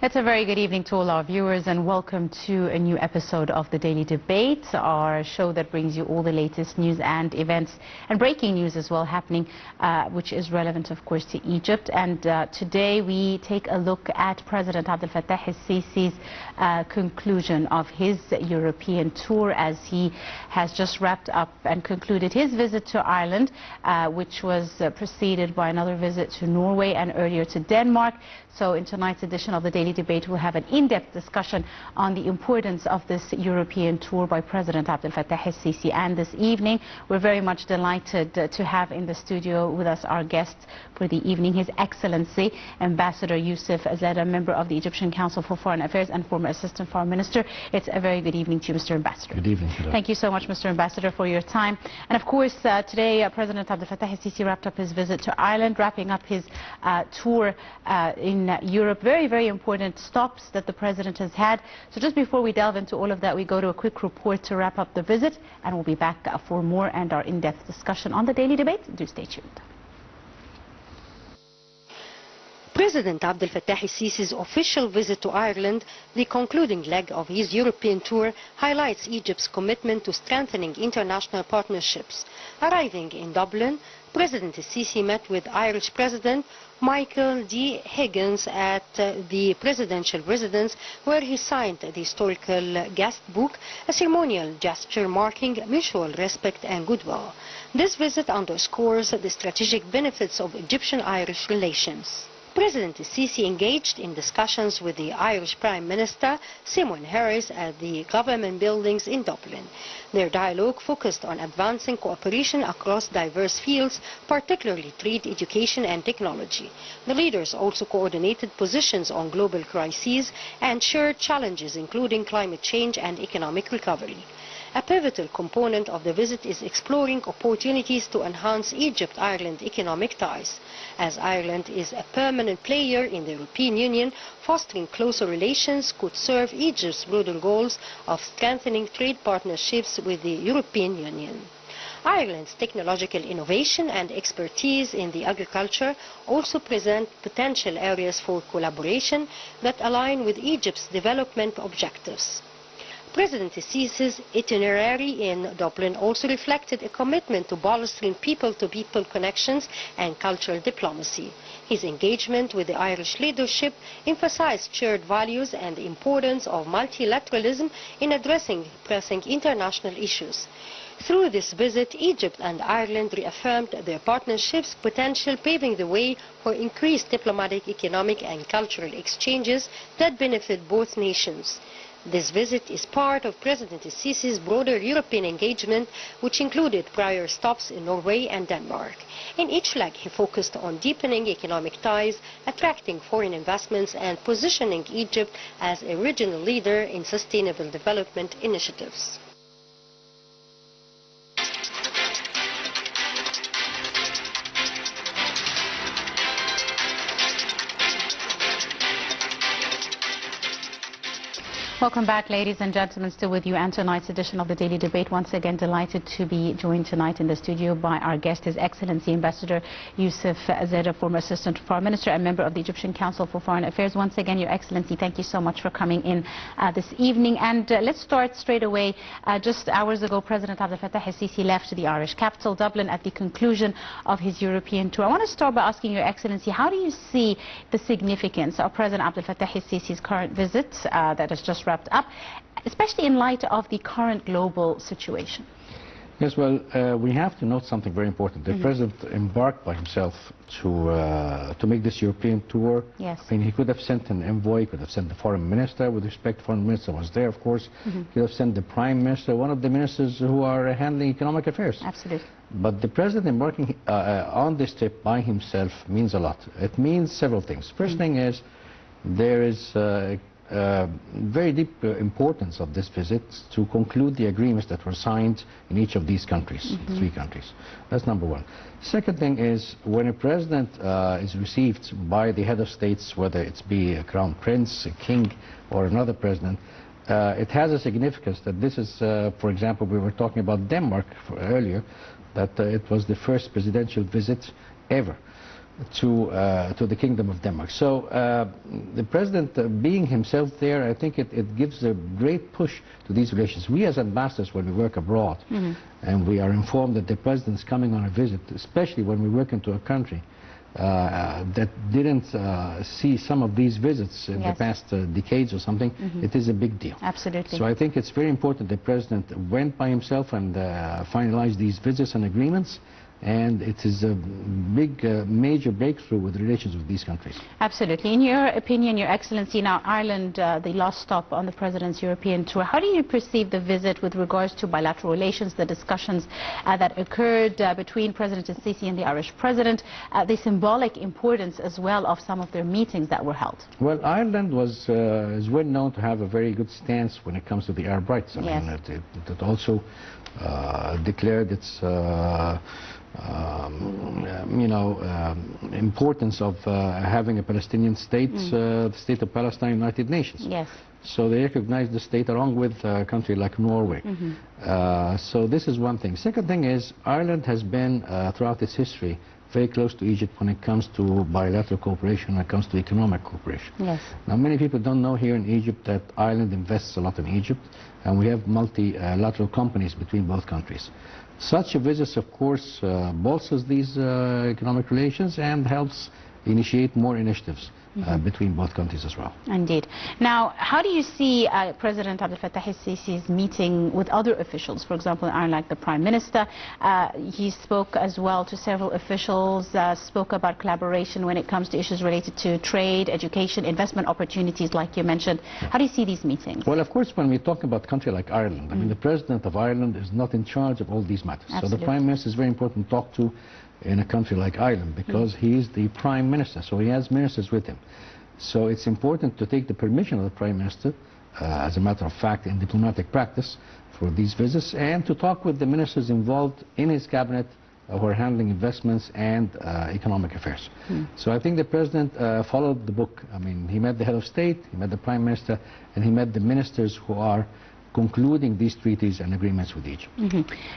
It's a very good evening to all our viewers and welcome to a new episode of The Daily Debate, our show that brings you all the latest news and events and breaking news as well happening, which is relevant, of course, to Egypt. And today we take a look at President Abdel Fattah el-Sisi's conclusion of his European tour, as he has just wrapped up and concluded his visit to Ireland, which was preceded by another visit to Norway and earlier to Denmark. So in tonight's edition of The Daily Debate, we'll have an in-depth discussion on the importance of this European tour by President Abdel Fattah el-Sisi. And this evening, we're very much delighted to have in the studio with us our guest for the evening, His Excellency Ambassador Yousef, Zada, member of the Egyptian Council for Foreign Affairs and former Assistant Foreign Minister. It's a very good evening to you, Mr. Ambassador. Good evening. Thank you so much, Mr. Ambassador, for your time. And of course, today President Abdel Fattah el-Sisi wrapped up his visit to Ireland, wrapping up his tour in Europe. Very, very important stops that the President has had. So just before we delve into all of that, we go to a quick report to wrap up the visit, and we'll be back for more and our in-depth discussion on The Daily Debate. Do stay tuned. President Abdel Fattah el-Sisi's official visit to Ireland, the concluding leg of his European tour, highlights Egypt's commitment to strengthening international partnerships. Arriving in Dublin, President el-Sisi met with Irish President Michael D. Higgins at the presidential residence, where he signed the historical guest book, a ceremonial gesture marking mutual respect and goodwill. This visit underscores the strategic benefits of Egyptian-Irish relations. President el-Sisi engaged in discussions with the Irish Prime Minister Simon Harris at the government buildings in Dublin. Their dialogue focused on advancing cooperation across diverse fields, particularly trade, education and technology. The leaders also coordinated positions on global crises and shared challenges including climate change and economic recovery. A pivotal component of the visit is exploring opportunities to enhance Egypt-Ireland economic ties. As Ireland is a permanent player in the European Union, fostering closer relations could serve Egypt's broader goals of strengthening trade partnerships with the European Union. Ireland's technological innovation and expertise in the agriculture also present potential areas for collaboration that align with Egypt's development objectives. President el-Sisi's itinerary in Dublin also reflected a commitment to bolstering people-to-people connections and cultural diplomacy. His engagement with the Irish leadership emphasized shared values and the importance of multilateralism in addressing pressing international issues. Through this visit, Egypt and Ireland reaffirmed their partnership's potential, paving the way for increased diplomatic, economic and cultural exchanges that benefit both nations. This visit is part of President el-Sisi's broader European engagement, which included prior stops in Norway and Denmark. In each leg, he focused on deepening economic ties, attracting foreign investments, and positioning Egypt as a regional leader in sustainable development initiatives. Welcome back, ladies and gentlemen. Still with you and tonight's edition of The Daily Debate. Once again, delighted to be joined tonight in the studio by our guest, His Excellency Ambassador Yousef, Zada, former Assistant Foreign Minister and member of the Egyptian Council for Foreign Affairs. Once again, Your Excellency, thank you so much for coming in this evening. And let's start straight away. Just hours ago, President Abdel Fattah el-Sisi left the Irish capital, Dublin, at the conclusion of his European tour. I want to start by asking Your Excellency, how do you see the significance of President Abdel Fattah el-Sisi's current visit that has just wrapped up, especially in light of the current global situation? Yes, well, we have to note something very important. The President embarked by himself to make this European tour. Yes. I mean, he could have sent an envoy, he could have sent the foreign minister. With respect, the foreign minister was there, of course. He could have sent the prime minister, one of the ministers who are handling economic affairs. Absolutely. But the President embarking on this trip by himself means a lot. It means several things. First thing is, there is very deep importance of this visit to conclude the agreements that were signed in each of these countries, three countries. That's number one. Second thing is, when a president is received by the head of states, whether it's be a crown prince, a king, or another president, it has a significance that this is, for example, we were talking about Denmark earlier, that it was the first presidential visit ever to the Kingdom of Denmark. So the President being himself there, I think it gives a great push to these relations. We as ambassadors, when we work abroad, and we are informed that the President is coming on a visit, especially when we work into a country that didn't see some of these visits in the past decades or something, it is a big deal. Absolutely. So I think it's very important the President went by himself and finalized these visits and agreements. And it is a big, major breakthrough with relations with these countries. Absolutely. In your opinion, Your Excellency, now Ireland, the last stop on the President's European tour, how do you perceive the visit with regards to bilateral relations, the discussions that occurred between President Sisi and the Irish President, the symbolic importance as well of some of their meetings that were held? Well, Ireland is well known to have a very good stance when it comes to the Arab rights. I mean, it also declared its importance of having a Palestinian state, the state of Palestine, United Nations. Yes. So they recognize the state along with a country like Norway. So this is one thing. Second thing is Ireland has been, throughout its history, very close to Egypt when it comes to bilateral cooperation, when it comes to economic cooperation. Yes. Now, many people don't know here in Egypt that Ireland invests a lot in Egypt, and we have multilateral companies between both countries. Such a visit, of course, bolsters these economic relations and helps initiate more initiatives between both countries as well. Indeed. Now, how do you see President Abdel Fattah al-Sisi's meeting with other officials, for example, in Ireland, like the Prime Minister? He spoke as well to several officials, spoke about collaboration when it comes to issues related to trade, education, investment opportunities, like you mentioned. How do you see these meetings? Well, of course, when we talk about a country like Ireland, I mean, the President of Ireland is not in charge of all these matters. Absolutely. So the Prime Minister is very important to talk to in a country like Ireland, because he is the Prime Minister, so he has ministers with him. So it's important to take the permission of the Prime Minister, as a matter of fact, in diplomatic practice, for these visits, and to talk with the ministers involved in his cabinet who are handling investments and economic affairs. So I think the President followed the book. I mean, he met the head of state, he met the Prime Minister, and he met the ministers who are concluding these treaties and agreements with Egypt.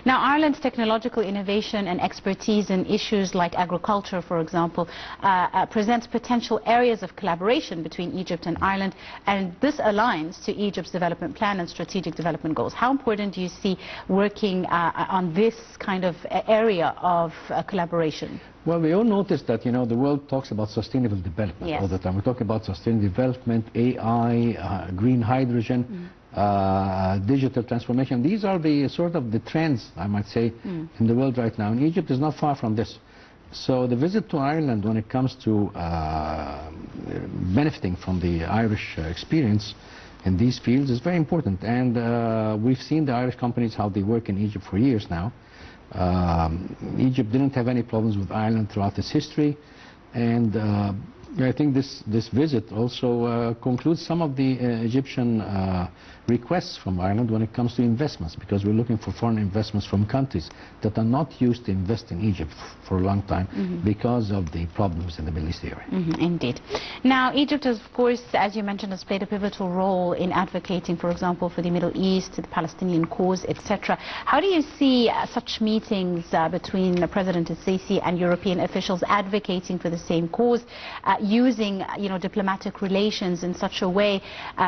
Now, Ireland's technological innovation and expertise in issues like agriculture, for example, presents potential areas of collaboration between Egypt and Ireland, and this aligns to Egypt's development plan and strategic development goals. How important do you see working on this kind of area of collaboration? Well, we all notice that, you know, the world talks about sustainable development all the time. We talk about sustainable development, AI, green hydrogen, digital transformation. These are the sort of the trends, I might say, in the world right now. And Egypt is not far from this. So the visit to Ireland, when it comes to benefiting from the Irish experience in these fields, is very important. And we've seen the Irish companies, how they work in Egypt for years now. Egypt didn't have any problems with Ireland throughout its history, and I think this visit also concludes some of the Egyptian requests from Ireland when it comes to investments, because we're looking for foreign investments from countries that are not used to invest in Egypt for a long time because of the problems in the Middle East area. Indeed. Now, Egypt, of course, as you mentioned, has played a pivotal role in advocating, for example, for the Middle East, the Palestinian cause, etc. How do you see such meetings between President Sisi and European officials advocating for the same cause, using, diplomatic relations in such a way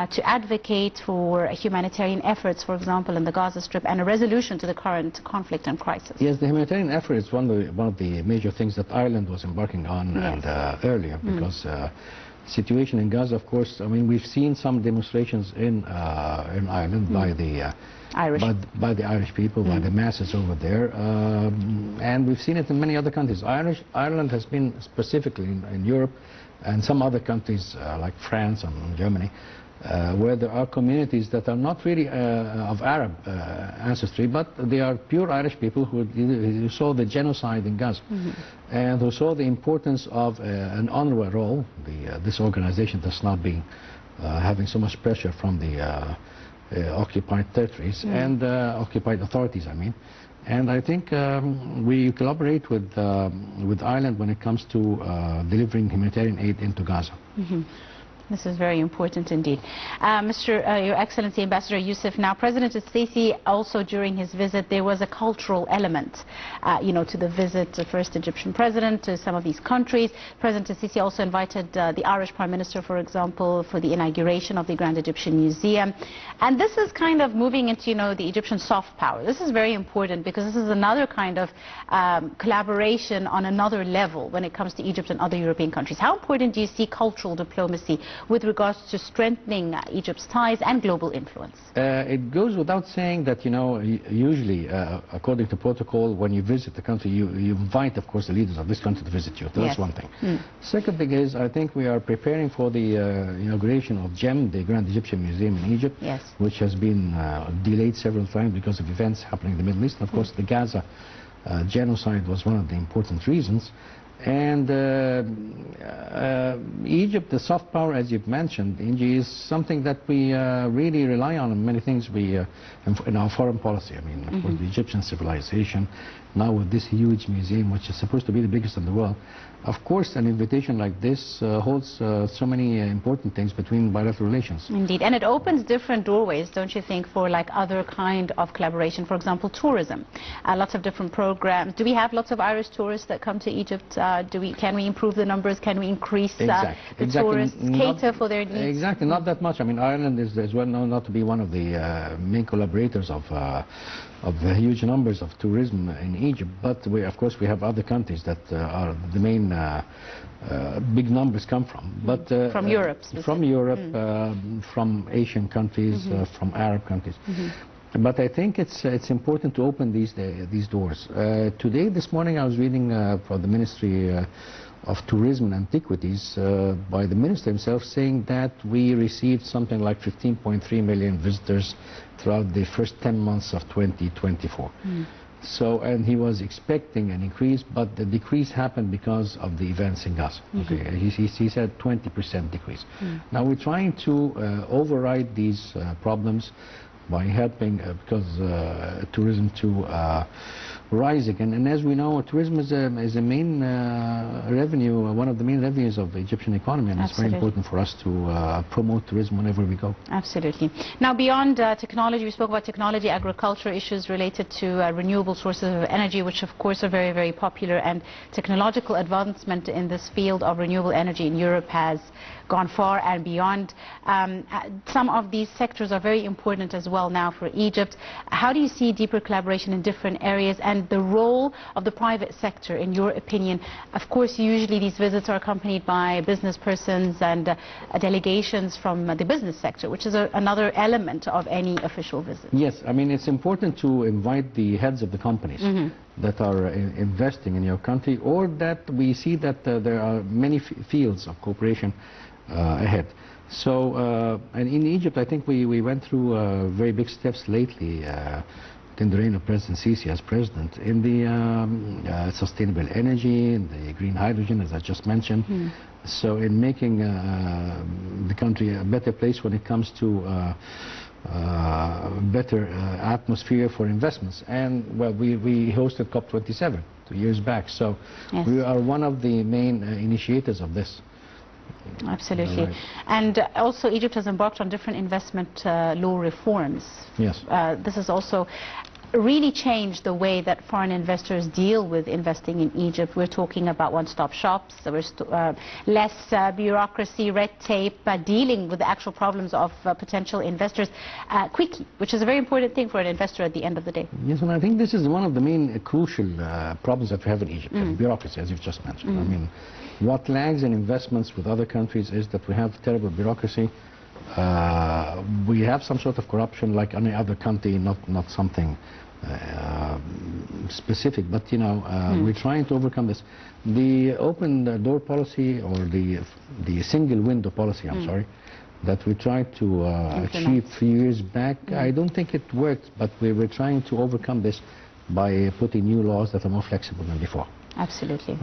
to advocate for humanitarian efforts, for example, in the Gaza Strip, and a resolution to the current conflict and crisis? Yes, the humanitarian effort is one of the major things that Ireland was embarking on earlier, because situation in Gaza, of course, I mean, we've seen some demonstrations in Ireland by the Irish people, by the masses over there, and we've seen it in many other countries. Ireland has been specifically in Europe and some other countries like France and Germany, where there are communities that are not really of Arab ancestry, but they are pure Irish people who saw the genocide in Gaza and who saw the importance of an UNRWA role, this organization that's not being having so much pressure from the occupied territories and occupied authorities, I mean. And I think we collaborate with Ireland when it comes to delivering humanitarian aid into Gaza. This is very important indeed. Your Excellency Ambassador Yousef, now President Sisi also during his visit, there was a cultural element, to the visit, the first Egyptian president to some of these countries. President Sisi also invited the Irish Prime Minister, for example, for the inauguration of the Grand Egyptian Museum. And this is kind of moving into, the Egyptian soft power. This is very important because this is another kind of collaboration on another level when it comes to Egypt and other European countries. How important do you see cultural diplomacy with regards to strengthening Egypt's ties and global influence? It goes without saying that, usually, according to protocol, when you visit the country, you invite, of course, the leaders of this country to visit you. That's one thing. Second thing is, I think we are preparing for the inauguration of GEM, the Grand Egyptian Museum in Egypt, which has been delayed several times because of events happening in the Middle East. And of course, the Gaza genocide was one of the important reasons. And Egypt, the soft power, as you've mentioned, Inji, is something that we really rely on in many things in our foreign policy. I mean, of course, the Egyptian civilization, now with this huge museum, which is supposed to be the biggest in the world. Of course, an invitation like this holds so many important things between bilateral relations. Indeed, and it opens different doorways, don't you think, for like other kind of collaboration, for example, tourism. Lots of different programs. Do we have lots of Irish tourists that come to Egypt? Can we improve the numbers? Can we increase the tourists, cater for their needs? Exactly, not that much. I mean, Ireland is well known not to be one of the main collaborators of huge numbers of tourism in Egypt, but of course we have other countries that are the main big numbers come from. But from Europe, from Europe, from Asian countries, from Arab countries. But I think it's important to open these doors. Today, this morning, I was reading for the Ministry of Tourism and Antiquities by the minister himself, saying that we received something like 15.3 million visitors throughout the first 10 months of 2024. So, and he was expecting an increase, but the decrease happened because of the events in Gaza. He said 20% decrease. Now we're trying to override these problems by helping tourism to rise again. And as we know, tourism is a main revenue, one of the main revenues of the Egyptian economy, and it's very important for us to promote tourism whenever we go. Absolutely. Now, beyond technology, we spoke about technology, agriculture, issues related to renewable sources of energy, which of course are very, very popular, and technological advancement in this field of renewable energy in Europe has gone far and beyond. Some of these sectors are very important as well now for Egypt. How do you see deeper collaboration in different areas and the role of the private sector, in your opinion? Of course, usually these visits are accompanied by business persons and delegations from the business sector, which is another element of any official visit. Yes, I mean, it's important to invite the heads of the companies that are investing in your country, or that we see that there are many fields of cooperation ahead. So, and in Egypt, I think we went through very big steps lately in the reign of President Sisi as president in the sustainable energy, in the green hydrogen, as I just mentioned. So in making the country a better place when it comes to better atmosphere for investments. And well, we hosted COP27 2 years back. So we are one of the main initiators of this. Absolutely. Right. And also Egypt has embarked on different investment law reforms. Yes. This has also really changed the way that foreign investors deal with investing in Egypt. We're talking about one-stop shops, less bureaucracy, red tape, dealing with the actual problems of potential investors quickly, which is a very important thing for an investor at the end of the day. Yes, and I think this is one of the main crucial problems that we have in Egypt, bureaucracy, as you've just mentioned. I mean, what lags in investments with other countries is that we have terrible bureaucracy. We have some sort of corruption like any other country, not something specific, but we're trying to overcome this. The open door policy, or the single window policy, I'm sorry, that we tried to achieve a few years back, I don't think it worked, but we were trying to overcome this by putting new laws that are more flexible than before. Absolutely.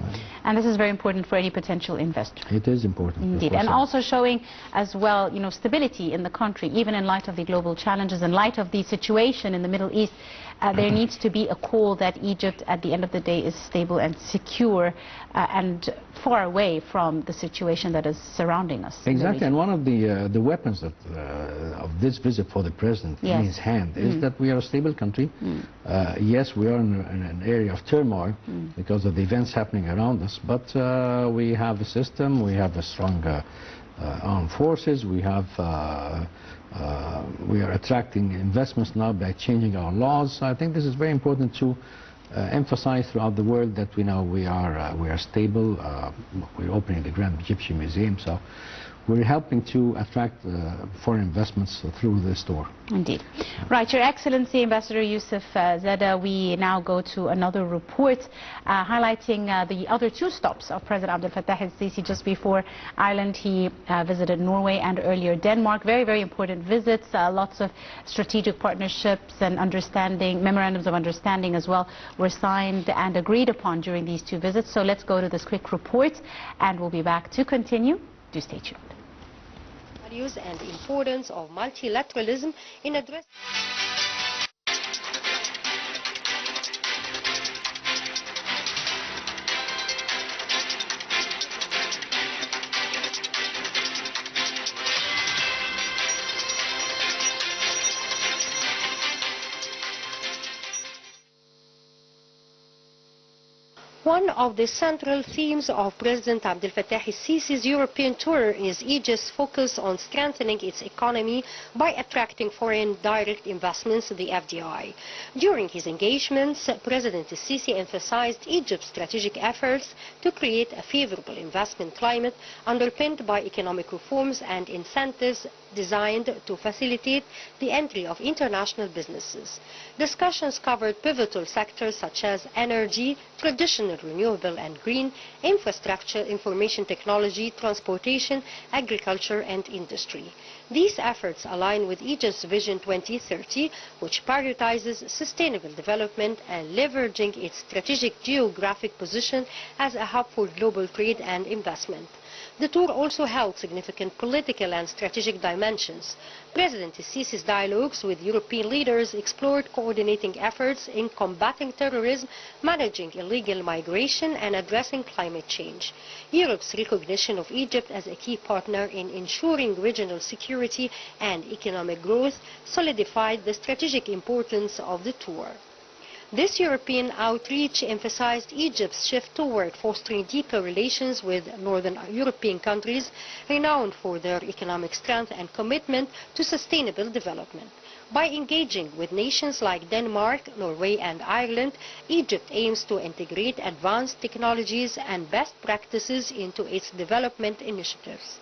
And this is very important for any potential investor. It is important. Indeed. And also showing as well, stability in the country, even in light of the global challenges, in light of the situation in the Middle East. there needs to be a call that Egypt, at the end of the day, is stable and secure and far away from the situation that is surrounding us. Exactly, and one of the weapons that, of this visit for the president in his hand is that we are a stable country. Yes, we are in an area of turmoil because of the events happening around us, but we have a system, we have a strong armed forces, we are attracting investments now by changing our laws. I think this is very important to emphasize throughout the world that we are stable. We're opening the Grand Egyptian Museum, so we're helping to attract foreign investments through this tour. Indeed. Right, Your Excellency, Ambassador Yousef Zada, we now go to another report highlighting the other two stops of President Abdel Fattah el-Sisi. Just before Ireland, he visited Norway and earlier Denmark. Very, very important visits. Lots of strategic partnerships and understanding, memorandums of understanding as well, were signed and agreed upon during these two visits. So let's go to this quick report and we'll be back to continue. Do stay tuned. Values and importance of multilateralism in addressing One of the central themes of President Abdel Fattah el-Sisi's European tour is Egypt's focus on strengthening its economy by attracting foreign direct investments, the FDI. During his engagements, President el-Sisi emphasized Egypt's strategic efforts to create a favorable investment climate underpinned by economic reforms and incentives designed to facilitate the entry of international businesses. Discussions covered pivotal sectors such as energy, traditional renewable and green, infrastructure, information technology, transportation, agriculture and industry. These efforts align with Egypt's Vision 2030, which prioritizes sustainable development and leveraging its strategic geographic position as a hub for global trade and investment. The tour also held significant political and strategic dimensions. President el-Sisi's dialogues with European leaders explored coordinating efforts in combating terrorism, managing illegal migration and addressing climate change. Europe's recognition of Egypt as a key partner in ensuring regional security and economic growth solidified the strategic importance of the tour. This European outreach emphasized Egypt's shift toward fostering deeper relations with northern European countries renowned for their economic strength and commitment to sustainable development. By engaging with nations like Denmark, Norway and Ireland, Egypt aims to integrate advanced technologies and best practices into its development initiatives.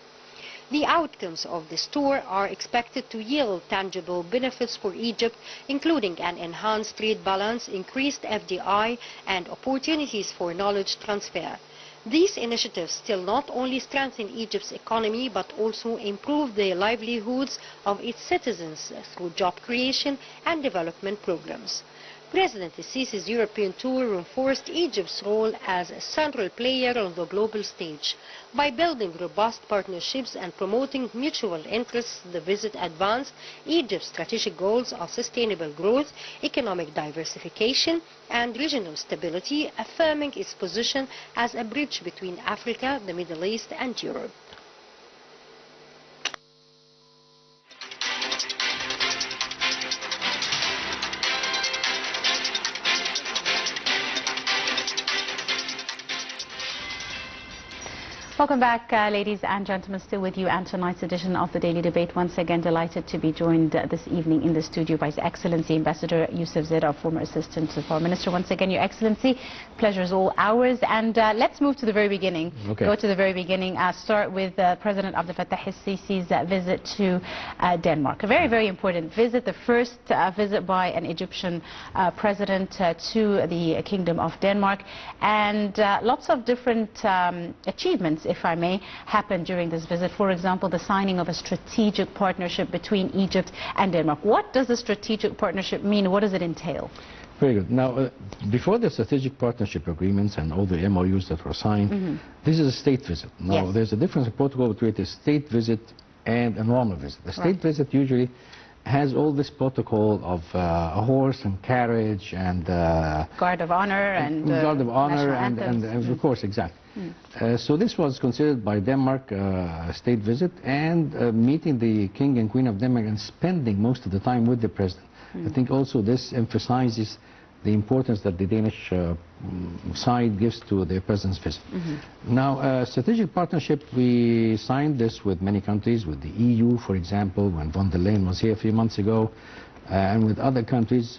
The outcomes of this tour are expected to yield tangible benefits for Egypt, including an enhanced trade balance, increased FDI, and opportunities for knowledge transfer. These initiatives still not only strengthen Egypt's economy but also improve the livelihoods of its citizens through job creation and development programs. President el-Sisi's European tour reinforced Egypt's role as a central player on the global stage. By building robust partnerships and promoting mutual interests, the visit advanced Egypt's strategic goals of sustainable growth, economic diversification, and regional stability, affirming its position as a bridge between Africa, the Middle East, and Europe. Welcome back, ladies and gentlemen. Still with you and tonight's edition of the Daily Debate. Once again, delighted to be joined this evening in the studio by His Excellency Ambassador Yousef Zada, former Assistant to the Foreign Minister. Once again, Your Excellency, pleasure is all ours. And let's move to the very beginning. Okay. Go to the very beginning. Start with President Abdel Fattah el-Sisi's visit to Denmark. A very, very important visit. The first visit by an Egyptian president to the Kingdom of Denmark. And lots of different achievements, if I may, happened during this visit. For example, the signing of a strategic partnership between Egypt and Denmark. What does the strategic partnership mean? What does it entail? Very good. Now, before the strategic partnership agreements and all the MOUs that were signed, this is a state visit. Now, there's a difference in protocol between a state visit and a normal visit. The state visit usually has all this protocol of a horse and carriage and guard of honor and guard of honor and of course, exactly. So this was considered by Denmark a state visit, and meeting the King and Queen of Denmark and spending most of the time with the President. I think also this emphasizes the importance that the Danish side gives to the President's visit. Now, strategic partnership, we signed this with many countries, with the EU, for example, when von der Leyen was here a few months ago, and with other countries.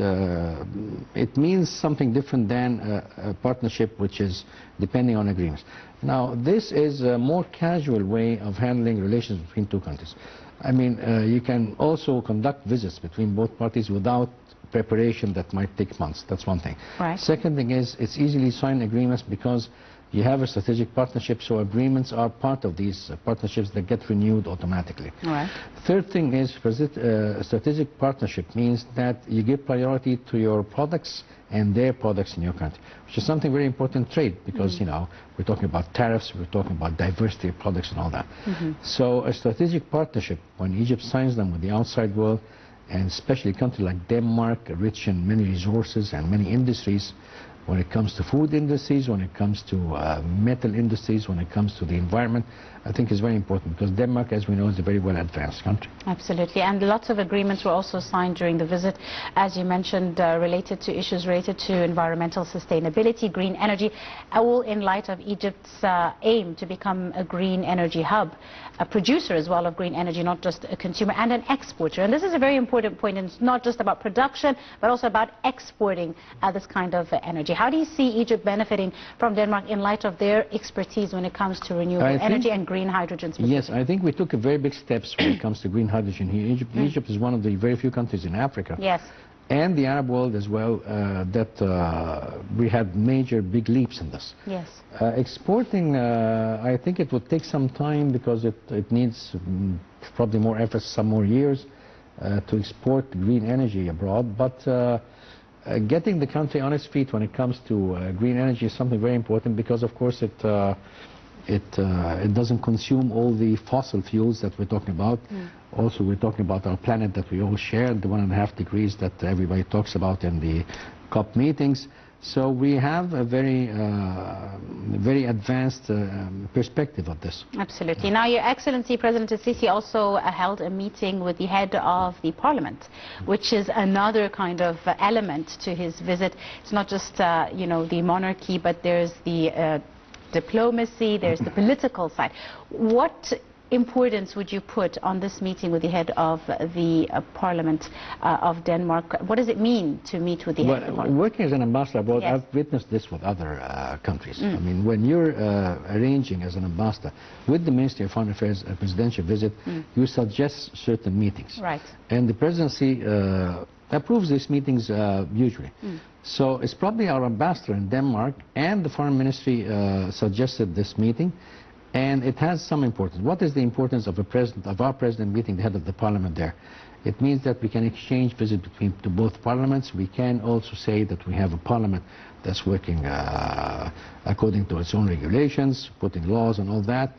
It means something different than a partnership which is depending on agreements. Now, this is a more casual way of handling relations between two countries. I mean, you can also conduct visits between both parties without preparation that might take months. That's one thing. Right. Second thing is, it's easily signed agreements because you have a strategic partnership, so agreements are part of these partnerships that get renewed automatically. Right. Third thing is, strategic partnership means that you give priority to your products and their products in your country, which is something very important in trade, because, you know, we're talking about tariffs, we're talking about diversity of products and all that. So a strategic partnership, when Egypt signs them with the outside world, and especially a country like Denmark, rich in many resources and many industries, when it comes to food industries, when it comes to metal industries, when it comes to the environment, I think is very important, because Denmark, as we know, is a very well advanced country. Absolutely, and lots of agreements were also signed during the visit, as you mentioned, related to issues related to environmental sustainability, green energy, all in light of Egypt's aim to become a green energy hub, a producer as well of green energy, not just a consumer, and an exporter. And this is a very important point, and it's not just about production, but also about exporting this kind of energy. How do you see Egypt benefiting from Denmark in light of their expertise when it comes to renewable energy and green hydrogen specifically? Yes, I think we took a very big steps when it comes to green hydrogen here in Egypt. Egypt is one of the very few countries in Africa, and the Arab world as well, that we had major big leaps in this. Yes. Exporting, I think it would take some time, because it needs probably more efforts, some more years to export green energy abroad, but getting the country on its feet when it comes to green energy is something very important, because of course it doesn't consume all the fossil fuels that we're talking about. Also, we're talking about our planet that we all share, the 1.5 degrees that everybody talks about in the COP meetings. So we have a very advanced perspective of this. Absolutely. Now, Your Excellency, President Sisi also held a meeting with the head of the parliament, which is another kind of element to his visit. It's not just, you know, the monarchy, but there's the diplomacy, there's the political side. What importance would you put on this meeting with the head of the Parliament of Denmark? What does it mean to meet with the head of the Parliament? Working as an ambassador abroad, I've witnessed this with other countries. I mean, when you're arranging as an ambassador with the Ministry of Foreign Affairs a presidential visit, you suggest certain meetings. Right. And the presidency approves these meetings usually. So it's probably our ambassador in Denmark and the foreign ministry suggested this meeting, and it has some importance. What is the importance of our president meeting the head of the parliament there? It means that we can exchange visits between both parliaments. We can also say that we have a parliament that's working according to its own regulations, putting laws and all that.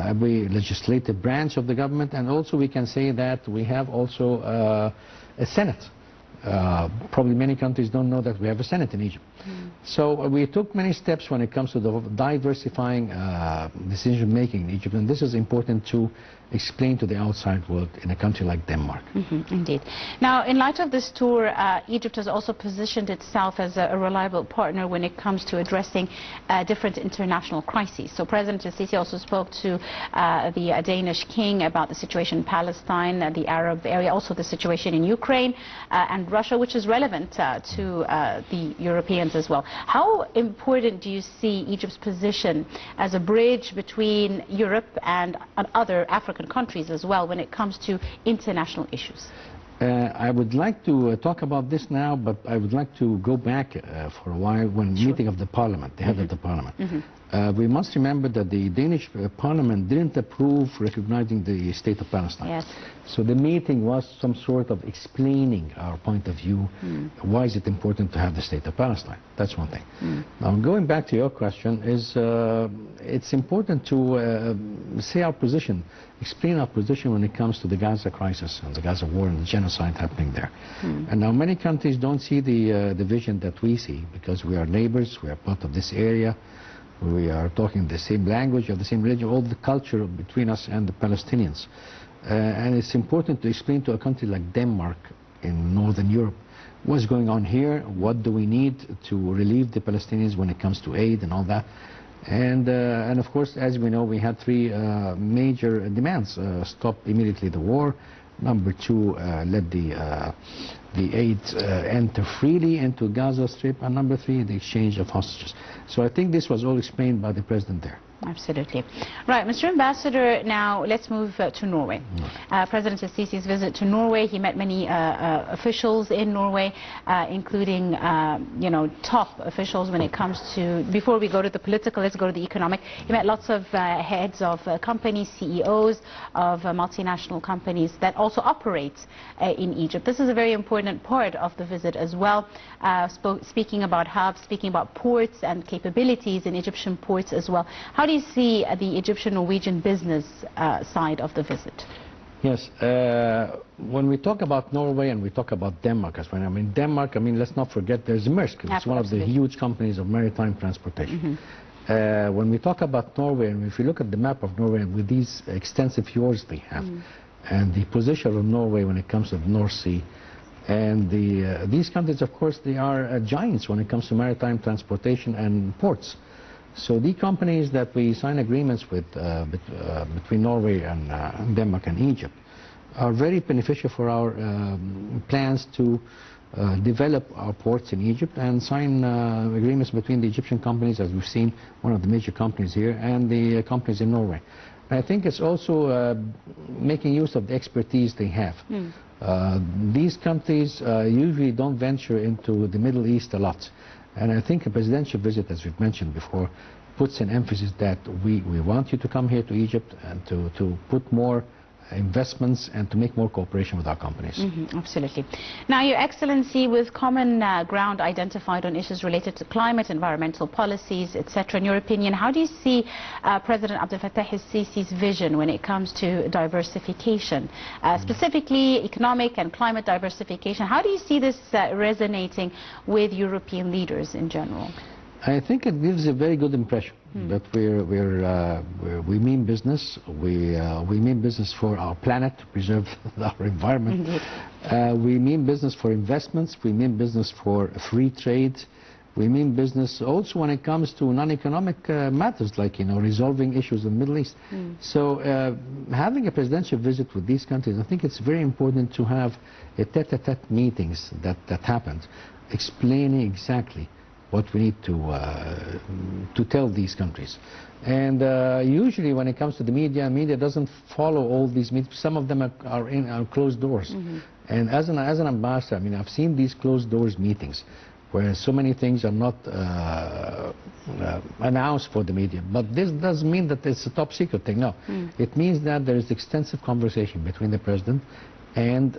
Every legislative branch of the government, and also we can say that we have also a Senate. Probably many countries don't know that we have a Senate in Egypt. So we took many steps when it comes to the diversifying decision-making in Egypt, and this is important to explain to the outside world in a country like Denmark. Indeed. Now, in light of this tour, Egypt has also positioned itself as a reliable partner when it comes to addressing different international crises. So President Sisi also spoke to the Danish king about the situation in Palestine, the Arab area, also the situation in Ukraine and Russia, which is relevant to the Europeans as well. How important do you see Egypt's position as a bridge between Europe and other African countries as well when it comes to international issues? I would like to talk about this now, but I would like to go back for a while when meeting of the parliament, the head of the parliament. We must remember that the Danish parliament didn't approve recognizing the state of Palestine. So the meeting was some sort of explaining our point of view. Why is it important to have the state of Palestine? That's one thing. Now, going back to your question, is it's important to say our position explain our position when it comes to the Gaza crisis and the Gaza war and the genocide happening there. And now many countries don't see the vision that we see, because we are neighbors, we are part of this area, we are talking the same language, of the same religion, all the culture between us and the Palestinians. And it's important to explain to a country like Denmark in Northern Europe what's going on here, what do we need to relieve the Palestinians when it comes to aid and all that. And of course, as we know, we had three major demands. Stop immediately the war. Number two, let the aid enter freely into Gaza Strip. And number three, the exchange of hostages. So I think this was all explained by the president there. Absolutely. Right, Mr. Ambassador, now let's move to Norway. President Sisi's visit to Norway, he met many officials in Norway, including, top officials when it comes to, before we go to the political, let's go to the economic. He met lots of heads of companies, CEOs of multinational companies that also operate in Egypt. This is a very important part of the visit as well, speaking about hubs, speaking about ports and capabilities in Egyptian ports as well. How do you see the Egyptian-Norwegian business side of the visit? Yes, when we talk about Norway and we talk about Denmark as well, Denmark, let's not forget there's Maersk. It's one of the huge companies of maritime transportation. When we talk about Norway, and if you look at the map of Norway with these extensive fjords they have, and the position of Norway when it comes to the North Sea, and these countries, of course, they are giants when it comes to maritime transportation and ports. So the companies that we sign agreements with between Norway and Denmark and Egypt are very beneficial for our plans to develop our ports in Egypt and sign agreements between the Egyptian companies, as we've seen, one of the major companies here, and the companies in Norway. And I think it's also making use of the expertise they have. These countries usually don't venture into the Middle East a lot. And I think a presidential visit, as we've mentioned before, puts an emphasis that we want you to come here to Egypt and to put more investments and to make more cooperation with our companies. Absolutely. Now, Your Excellency, with common ground identified on issues related to climate, environmental policies, etc., in your opinion, how do you see President Abdel Fattah el-Sisi's vision when it comes to diversification, specifically economic and climate diversification? How do you see this resonating with European leaders in general? I think it gives a very good impression that we mean business. We mean business for our planet, to preserve our environment. We mean business for investments. We mean business for free trade. We mean business also when it comes to non-economic matters, like resolving issues in the Middle East. So having a presidential visit with these countries, I think it's very important to have a tete-a-tete meetings that happens, explaining exactly what we need to tell these countries. And usually when it comes to the media doesn't follow all these meetings. Some of them are in closed doors. And as an ambassador, I've seen these closed doors meetings where so many things are not announced for the media. But this doesn't mean that it's a top secret thing, no. It means that there is extensive conversation between the president and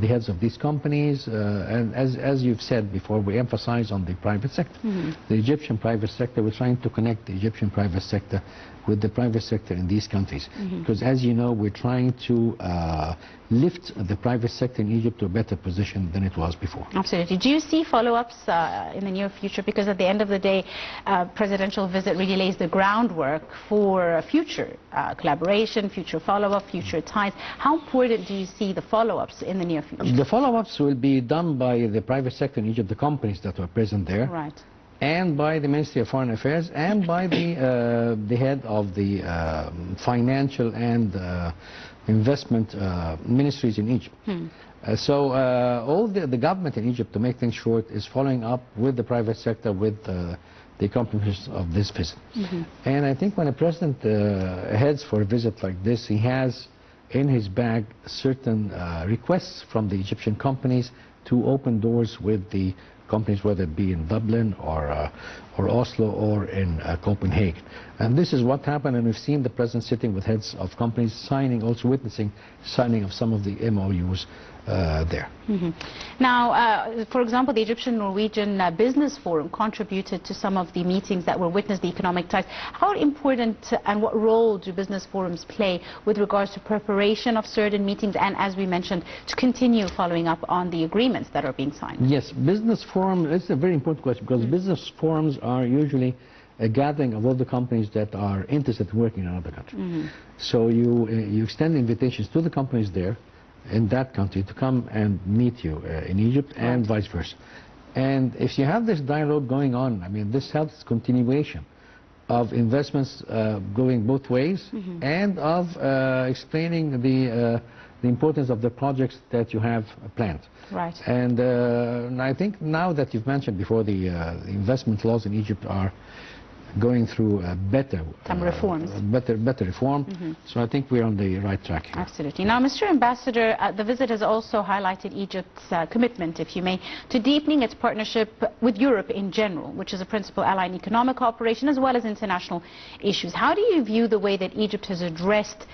the heads of these companies, and as you've said before, we emphasize on the private sector. The Egyptian private sector, we're trying to connect the Egyptian private sector with the private sector in these countries. Because as you know, we're trying to lift the private sector in Egypt to a better position than it was before. Absolutely. Do you see follow-ups in the near future? Because at the end of the day, presidential visit really lays the groundwork for future collaboration, future follow-up, future ties. How important do you see the follow-ups in the near future? The follow-ups will be done by the private sector in Egypt, the companies that were present there. Right. And by the Ministry of Foreign Affairs and by the head of the financial and investment ministries in Egypt. So all the government in Egypt, to make things short, is following up with the private sector, with the accomplishments of this visit. And I think when a president heads for a visit like this, he has in his bag certain requests from the Egyptian companies to open doors with the companies, whether it be in Dublin or Oslo or in Copenhagen. And this is what happened, and we've seen the president sitting with heads of companies, signing, also witnessing signing of some of the MOUs there. Now, for example, the Egyptian-Norwegian Business Forum contributed to some of the meetings that were witnessed, the economic ties. How important and what role do business forums play with regards to preparation of certain meetings and, as we mentioned, to continue following up on the agreements that are being signed? Yes, business forum is a very important question because business forums are usually a gathering of all the companies that are interested in working in another country. So you extend invitations to the companies there in that country to come and meet you in Egypt and vice versa. And if you have this dialogue going on, I mean, this helps continuation of investments going both ways and of explaining the importance of the projects that you have planned. Right. And I think now that you've mentioned before, the investment laws in Egypt are going through better reforms. Better reform. So I think we're on the right track here. Absolutely. Now, Mr. Ambassador, the visit has also highlighted Egypt's commitment, if you may, to deepening its partnership with Europe in general, which is a principal ally in economic cooperation as well as international issues. How do you view the way that Egypt has addressed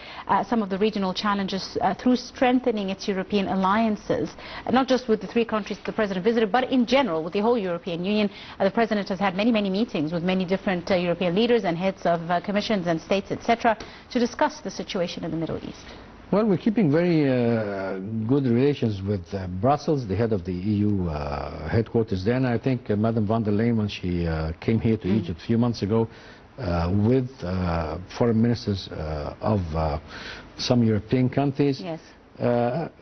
some of the regional challenges through strengthening its European alliances, not just with the three countries the President visited, but in general with the whole European Union? The President has had many meetings with many different European leaders and heads of commissions and states, etc., to discuss the situation in the Middle East. Well, we're keeping very good relations with Brussels, the head of the EU headquarters there. And I think Madam von der Leyen, when she came here to Egypt a few months ago with foreign ministers of some European countries,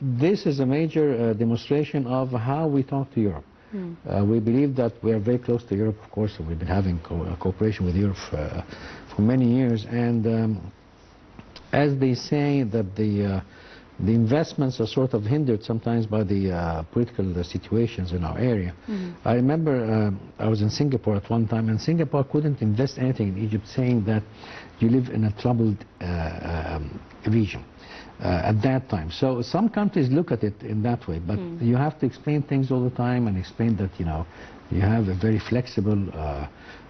this is a major demonstration of how we talk to Europe. We believe that we are very close to Europe, of course. We've been having cooperation with Europe for many years, and as they say that the investments are sort of hindered sometimes by the political situations in our area. I remember I was in Singapore at one time, and Singapore couldn't invest anything in Egypt, saying that you live in a troubled region. At that time. So some countries look at it in that way, but you have to explain things all the time and explain that, you know, you have a very flexible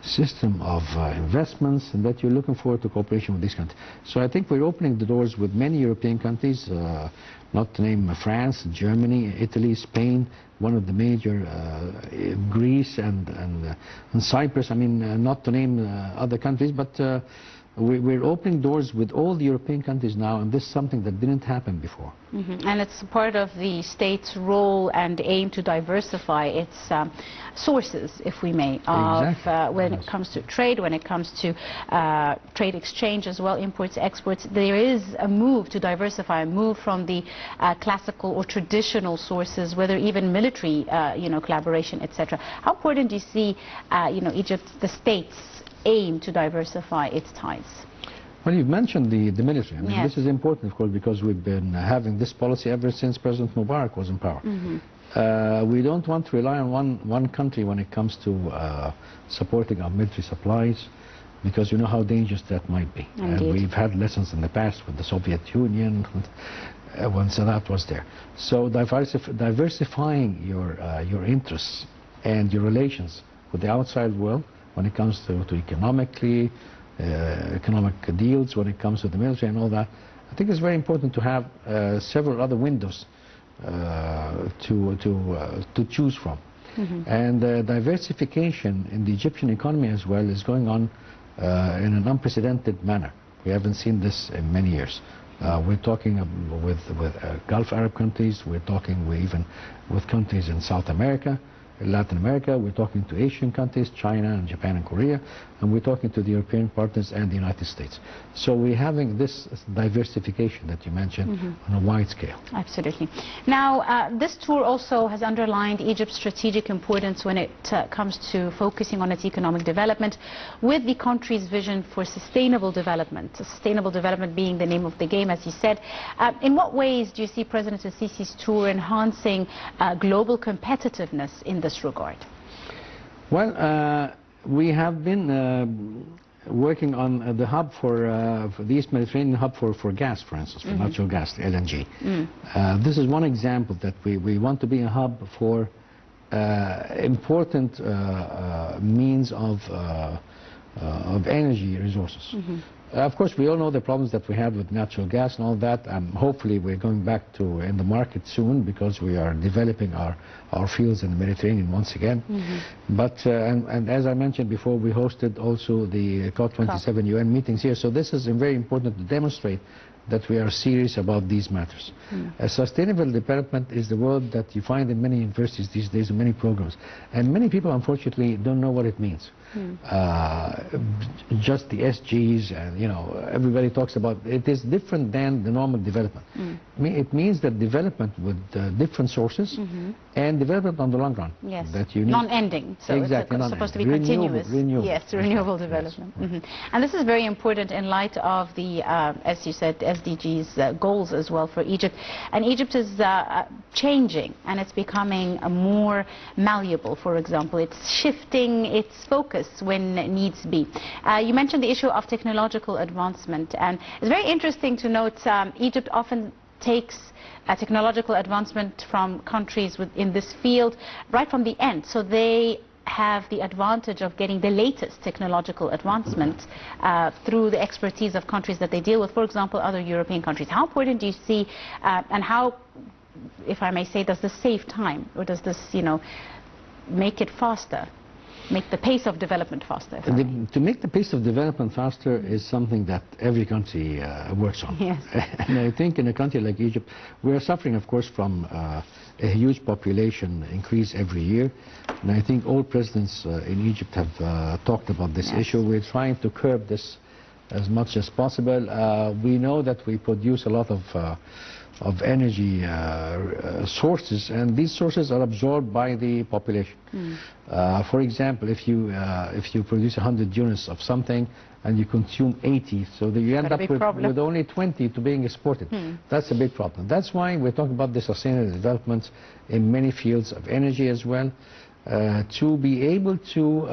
system of investments and that you're looking forward to cooperation with these countries. So I think we're opening the doors with many European countries, not to name France, Germany, Italy, Spain, one of the major, Greece and Cyprus, I mean, not to name other countries, but we're opening doors with all the European countries now, and this is something that didn't happen before. And it's part of the state's role and aim to diversify its sources, if we may, of when it comes to trade, when it comes to trade exchange as well, imports, exports. There is a move to diversify, a move from the classical or traditional sources, whether even military, collaboration, etc. How important do you see, Egypt, the state's aim to diversify its ties? Well, you've mentioned the military. I mean, this is important, of course, because we've been having this policy ever since President Mubarak was in power. We don't want to rely on one country when it comes to supporting our military supplies, because you know how dangerous that might be. Indeed. And we've had lessons in the past with the Soviet Union when Zada was there. So diversifying your interests and your relations with the outside world, when it comes to economic deals, when it comes to the military and all that, I think it's very important to have several other windows to choose from. And diversification in the Egyptian economy as well is going on in an unprecedented manner. We haven't seen this in many years. We're talking with Gulf Arab countries, we're talking even with countries in South America, Latin America, we're talking to Asian countries, China and Japan and Korea, and we're talking to the European partners and the United States. So we're having this diversification that you mentioned on a wide scale. Absolutely. Now, this tour also has underlined Egypt's strategic importance when it comes to focusing on its economic development with the country's vision for sustainable development. Sustainable development being the name of the game, as you said. In what ways do you see President Sisi's tour enhancing global competitiveness in this regard? Well, we have been working on the hub for the East Mediterranean hub for gas, for instance, for natural gas, LNG. This is one example that we want to be a hub for important means of energy resources. Of course, we all know the problems that we had with natural gas and all that. Hopefully, we're going back to in the market soon because we are developing our fields in the Mediterranean once again. But and as I mentioned before, we hosted also the COP27 UN meetings here. So this is very important to demonstrate that we are serious about these matters. Sustainable development is the word that you find in many universities these days, in many programs. And many people, unfortunately, don't know what it means. Just the SGs, and everybody talks about it is different than the normal development. It means that development with different sources and development on the long run. Yes, that you need non-ending. So exactly, it's supposed to be renewable, continuous. renewable. Yes, renewable development. Yes. And this is very important in light of the, as you said, SDGs goals as well for Egypt. And Egypt is changing, and it's becoming more malleable. For example, it's shifting its focus when needs be. You mentioned the issue of technological advancement, and it's very interesting to note Egypt often takes technological advancement from countries in this field right from the end. So they have the advantage of getting the latest technological advancement through the expertise of countries that they deal with, for example, other European countries. How important do you see, and how, if I may say, does this save time, or does this, make it faster? Make the pace of development faster? To make the pace of development faster is something that every country works on. Yes. And I think in a country like Egypt, we are suffering, of course, from a huge population increase every year. And I think all presidents in Egypt have talked about this issue. We're trying to curb this as much as possible. We know that we produce a lot of energy sources, and these sources are absorbed by the population. For example, if you produce 100 units of something and you consume 80, so that you end up with only 20 to being exported. That's a big problem. That's why we're talking about the sustainable development in many fields of energy as well. To be able to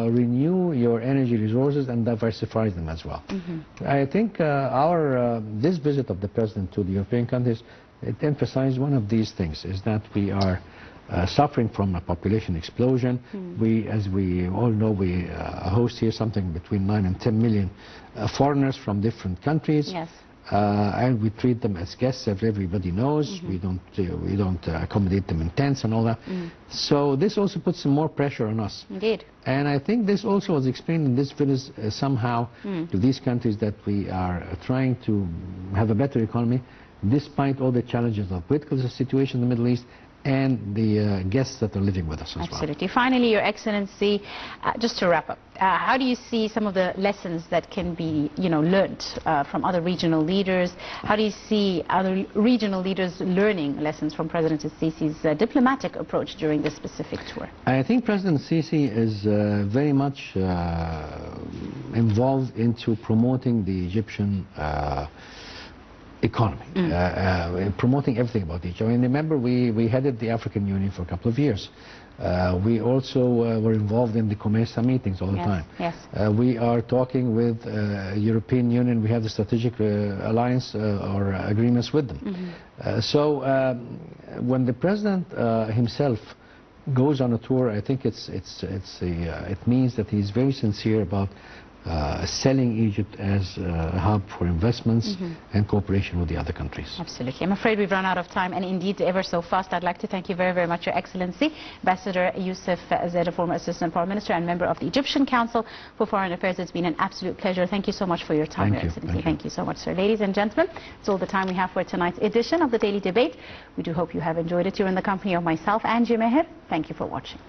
renew your energy resources and diversify them as well. I think this visit of the President to the European countries, it emphasized one of these things, is that we are suffering from a population explosion. As we all know, we host here something between 9 and 10 million foreigners from different countries. Yes. And we treat them as guests, as everybody knows. We don't accommodate them in tents and all that. So this also puts some more pressure on us. Indeed. And I think this also was explained in this visit somehow to these countries, that we are trying to have a better economy despite all the challenges of political situation in the Middle East and the guests that are living with us as well. Absolutely. Finally, Your Excellency, just to wrap up, how do you see some of the lessons that can be, learned from other regional leaders? How do you see other regional leaders learning lessons from President Sisi's diplomatic approach during this specific tour? I think President Sisi is very much involved into promoting the Egyptian economy, promoting everything about Egypt. I mean, remember, we headed the African Union for a couple of years. We also were involved in the COMESA meetings all the time. Yes. We are talking with European Union. We have the strategic alliance or agreements with them. So when the President himself goes on a tour, I think it means that he's very sincere about selling Egypt as a hub for investments and cooperation with the other countries. Absolutely. I'm afraid we've run out of time, and indeed ever so fast. I'd like to thank you very, very much, Your Excellency, Ambassador Yousef, Zada, former Assistant Foreign Minister and member of the Egyptian Council for Foreign Affairs. It's been an absolute pleasure. Thank you so much for your time, Your Excellency. Thank you so much, sir. Ladies and gentlemen, it's all the time we have for tonight's edition of the Daily Debate. We do hope you have enjoyed it. You're in the company of myself and Meher. Thank you for watching.